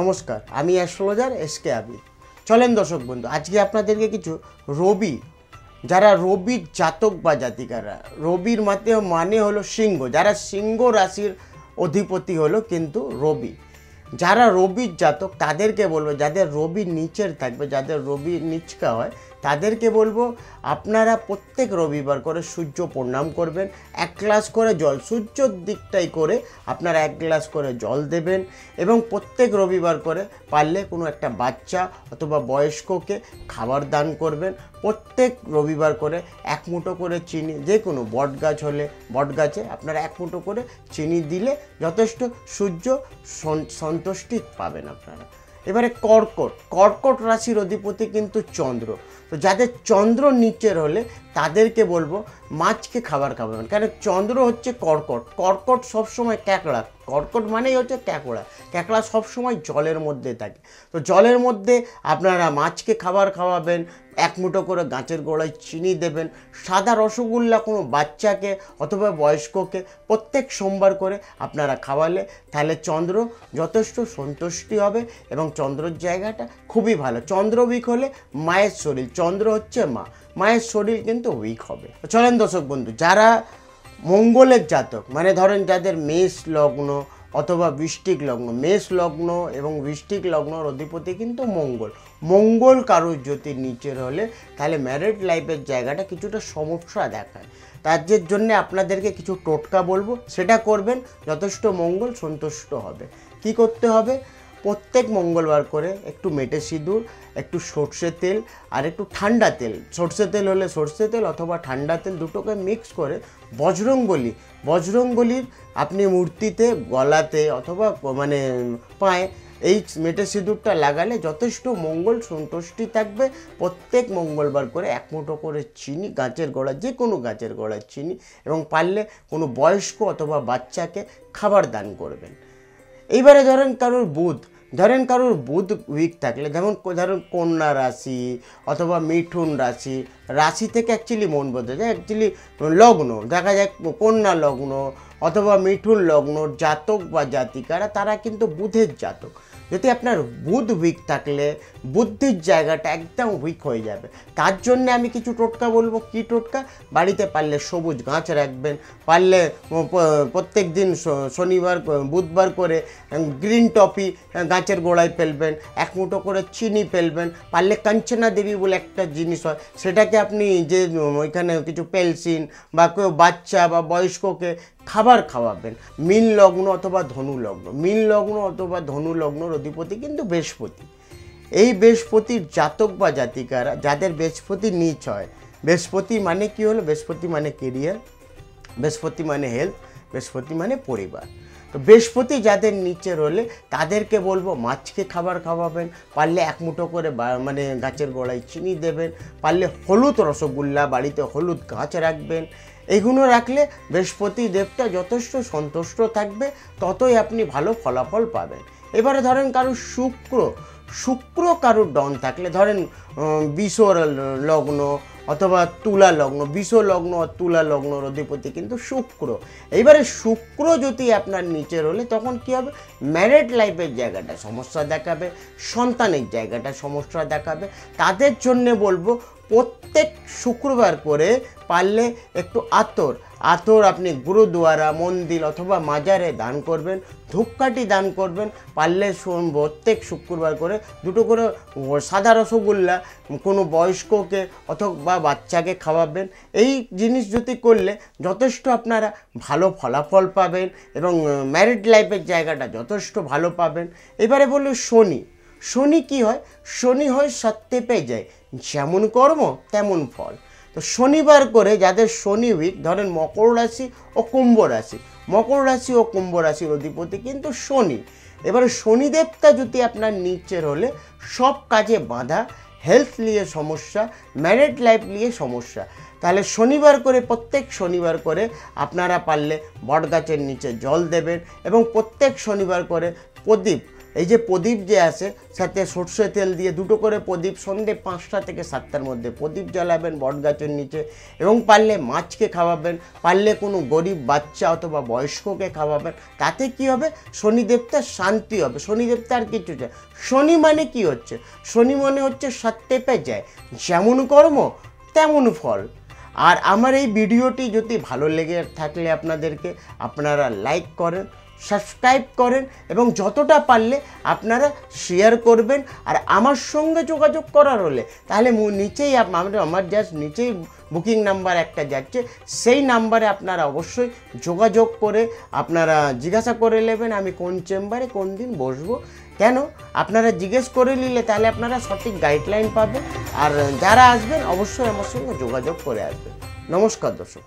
নমস্কার, আমি astrologer SK আবির। চলেন দর্শক বন্ধু, আজকে আপনাদেরকে কিছু রবি, যারা রবির জাতক বা জাতিকারা, রবির মানে হলো সিংহ, যারা সিংহ রাশির অধিপতি হলো কিন্তু রবি, যারা রবির জাতক তাদেরকে বলবো, যাদের রবির নিচের থাকবে, যাদের রবির নিচকা হয় তাদেরকে বলবো আপনারা প্রত্যেক রবিবার করে সূর্য প্রণাম করবেন, 1 গ্লাস করে জল সূর্যর দিকটাই করে আপনারা 1 গ্লাস করে জল দেবেন এবং প্রত্যেক রবিবার করে পারলে কোনো একটা বাচ্চা অথবা বয়স্ককে খাবার দান করবেন। প্রত্যেক রবিবার করে 1 মুঠো করে চিনি, যে কোনো বট গাছ হলে বট গাছে আপনারা 1 মুঠো করে চিনি দিলে যথেষ্ট সূর্য সন্তুষ্টি পাবেন আপনারা। এবারে কর্কট রাশির অধিপতি কিন্তু চন্দ্র, তো যাদের চন্দ্র নিচের হলে তাদেরকে বলবো মাছকে খাবার খাওয়াবেন, কারণ চন্দ্র হচ্ছে কর্কট সবসময় ক্যাকড়া, কর্কট মানেই হচ্ছে ক্যাকড়া সবসময় জলের মধ্যে থাকে। তো জলের মধ্যে আপনারা মাছকে খাবার খাওয়াবেন, 1 মুঠো করে গাছের গোড়ায় চিনি দেবেন, সাদা রসগোল্লা কোনো বাচ্চাকে অথবা বয়স্ককে প্রত্যেক সোমবার করে আপনারা খাওয়ালে তাহলে চন্দ্র যথেষ্ট সন্তুষ্টি হবে এবং চন্দ্রর জায়গাটা খুবই ভালো। চন্দ্র উইক হলে মায়ের শরীর, চন্দ্র হচ্ছে মায়ের শরীর কিন্তু উইক হবে। চলেন দর্শক বন্ধু, যারা মঙ্গলের জাতক, মানে ধরেন যাদের মেষ লগ্ন অথবা বৃশ্চিক লগ্ন, মেষ লগ্ন এবং বৃশ্চিক লগ্নর অধিপতি কিন্তু মঙ্গল কারোর জ্যোতির নিচের হলে তাহলে ম্যারিড লাইফের জায়গাটা কিছুটা সমস্যা দেখায়। তার জন্য আপনাদেরকে কিছু টোটকা বলবো, সেটা করবেন, যথেষ্ট মঙ্গল সন্তুষ্ট হবে। কি করতে হবে? প্রত্যেক মঙ্গলবার করে একটু মেটে সিঁদুর, একটু সর্ষে তেল আর একটু ঠান্ডা তেল, সর্ষে তেল হলে সর্ষে তেল অথবা ঠান্ডা তেল দুটোকে মিক্স করে বজরংবলীর আপনি মূর্তিতে, গলাতে অথবা মানে পায়ে এই মেটে সিঁদুরটা লাগালে যথেষ্ট মঙ্গল সন্তুষ্টি থাকবে। প্রত্যেক মঙ্গলবার করে 1 মুঠো করে চিনি, গাছের গোড়া, যে কোনো গাছের গোড়ার চিনি, এবং পারলে কোনো বয়স্ক অথবা বাচ্চাকে খাবার দান করবেন। এইবারে ধরেন কারোর বুধ উইক থাকলে, ধরুন কন্যা রাশি অথবা মিথুন রাশি থেকে অ্যাকচুয়ালি মন বদলে যায়, অ্যাকচুয়ালি লগ্ন দেখা যায়, কন্যা লগ্ন অথবা মিথুন লগ্ন জাতক বা জাতিকারা তারা কিন্তু বুধের জাতক। যদি আপনার বুধ উইক থাকলে বুদ্ধির জায়গাটা একদম উইক হয়ে যাবে। তার জন্যে আমি কিছু টোটকা বলবো। কি টোটকা? বাড়িতে পারলে সবুজ গাছ রাখবেন, পারলে প্রত্যেক দিন বুধবার করে গ্রিন টপি গাছের গোড়ায় ফেলবেন, 1 মুঠো করে চিনি ফেলবেন, পারলে কাঞ্চনা দেবী বলে একটা জিনিস হয়, সেটাকে আপনি যে ওইখানে কিছু পেলসিন বা কেউ বাচ্চা বা বয়স্ককে খাবার খাওয়াবেন। মীন লগ্ন অথবা ধনু লগ্নর অধিপতি কিন্তু বৃহস্পতি। এই বৃহস্পতির জাতক বা জাতিকারা, যাদের বৃহস্পতি নিচ হয়, বৃহস্পতি মানে কি হলো? বৃহস্পতি মানে কেরিয়ার, বৃহস্পতি মানে হেলথ, বৃহস্পতি মানে পরিবার। তো বৃহস্পতি যাদের নিচের হলে তাদেরকে বলবো মাছকে খাবার খাওয়াবেন, পারলে 1 মুঠো করে মানে গাছের গোড়ায় চিনি দেবেন, পারলে হলুদ রসগোল্লা, বাড়িতে হলুদ গাছ রাখবেন। এগুলো রাখলে বৃহস্পতি দেবতা যথেষ্ট সন্তুষ্ট থাকবে, ততই আপনি ভালো ফলাফল পাবেন। এবারে ধরেন কারোর শুক্র কারোর ডন থাকলে, ধরেন বৃষ লগ্ন অথবা তুলা লগ্ন, বৃষ লগ্ন আর তুলা লগ্নর অধিপতি কিন্তু শুক্র। এইবারে শুক্র যদি আপনার নিচের হলে তখন কি হবে? ম্যারিড লাইফের জায়গাটা সমস্যা দেখাবে, সন্তানের জায়গাটা সমস্যা দেখাবে। তাদের জন্যে বলবো প্রত্যেক শুক্রবার করে পারলে একটু আতর আপনি গুরুদুয়ারা, মন্দির অথবা মাজারে দান করবেন, ধূপকাঠি দান করবেন। পারলে প্রত্যেক শুক্রবার করে 2টো করে সাদা রসগোল্লা কোনো বয়স্ককে অথবা বাচ্চাকে খাওয়াবেন। এই জিনিস যদি করলে যথেষ্ট আপনারা ভালো ফলাফল পাবেন এবং ম্যারিড লাইফের জায়গাটা যথেষ্ট ভালো পাবেন। এবারে বললো শনি কি হয়? শনি হয় সত্যে পেয়ে যায়, যেমন কর্ম তেমন ফল। তো শনিবার করে যাদের শনি উইক, ধরেন মকর রাশি ও কুম্ভ রাশির অধিপতি কিন্তু শনি। এবারে শনি দেবতা যদি আপনার নিচের হলে সব কাজে বাধা, হেলথ নিয়ে সমস্যা, ম্যারিড লাইফ নিয়ে সমস্যা, তাহলে প্রত্যেক শনিবার করে আপনারা পারলে বট গাছের নিচে জল দেবেন এবং প্রত্যেক শনিবার করে প্রদীপ এই যে প্রদীপ যে আছে সাথে সর্ষে তেল দিয়ে 2টো করে প্রদীপ সন্ধ্যে 5টা থেকে 7টার মধ্যে প্রদীপ জ্বালাবেন বটগাছের নিচে, এবং পারলে মাছকে খাওয়াবেন, পারলে কোনো গরিব বাচ্চা অথবা বয়স্ককে খাওয়াবেন। তাতে কি হবে, শনিদেবতার শান্তি হবে। শনিদেবতার কিছু চায়। শনি মানে কি হচ্ছে, শনি মানে হচ্ছে সত্যে পে যায়, যেমন কর্ম তেমন ফল। আর আমার এই ভিডিওটি যদি ভালো লেগে থাকলে আপনারা লাইক করেন, সাবস্ক্রাইব করেন, এবং যতটা পারলে আপনারা শেয়ার করবেন। আর আমার সঙ্গে যোগাযোগ করার হলে তাহলে নিচেই আমার জাস্ট নিচেই বুকিং নাম্বার একটা যাচ্ছে, সেই নাম্বারে আপনারা অবশ্যই যোগাযোগ করে আপনারা জিজ্ঞাসা করে নেবেন আমি কোন চেম্বারে কোন দিন বসবো। কেন আপনারা জিজ্ঞেস করে নিলে তাহলে আপনারা সঠিক গাইডলাইন পাবেন। আর যারা আসবেন অবশ্যই আমার সঙ্গে যোগাযোগ করে আসবেন। নমস্কার দর্শক।